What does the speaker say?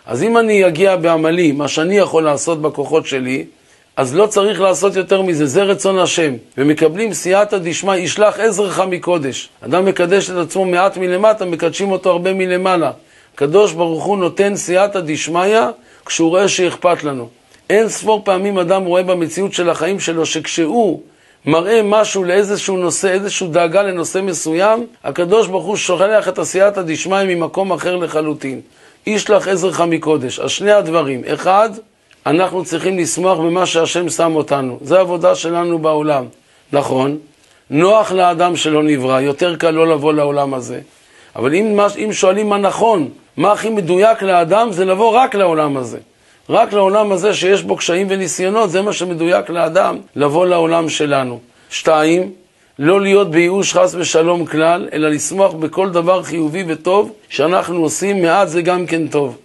אז אם אני אגיע בעמלי, מה שאני יכול לעשות בכוחות שלי, אז לא צריך לעשות יותר מזה, זה רצון השם. ומקבלים סייעתא דשמיא, ישלח עזרך מקודש. אדם מקדש את עצמו מעט מלמטה, מקדשים אותו הרבה מלמעלה. הקדוש ברוך הוא נותן סייעתא דשמיא כשהוא רואה שאכפת לנו. אין ספור פעמים אדם רואה במציאות של החיים שלו שכשהוא מראה משהו לאיזשהו נושא, איזשהו דאגה לנושא מסוים, הקדוש ברוך הוא שולח את הסייעתא דשמיא ממקום אחר לחלוטין. ישלח עזרך מקודש. אז שני הדברים. אחד, אנחנו צריכים לשמוח במה שהשם שם אותנו. זה העבודה שלנו בעולם. נכון, נוח לאדם שלא נברא, יותר קל לא לבוא לעולם הזה. אבל אם שואלים מה נכון, מה הכי מדויק לאדם, זה לבוא רק לעולם הזה. רק לעולם הזה שיש בו קשיים וניסיונות, זה מה שמדויק לאדם, לבוא לעולם שלנו. 2, לא להיות בייאוש חס ושלום כלל, אלא לשמוח בכל דבר חיובי וטוב שאנחנו עושים, מעט זה גם כן טוב.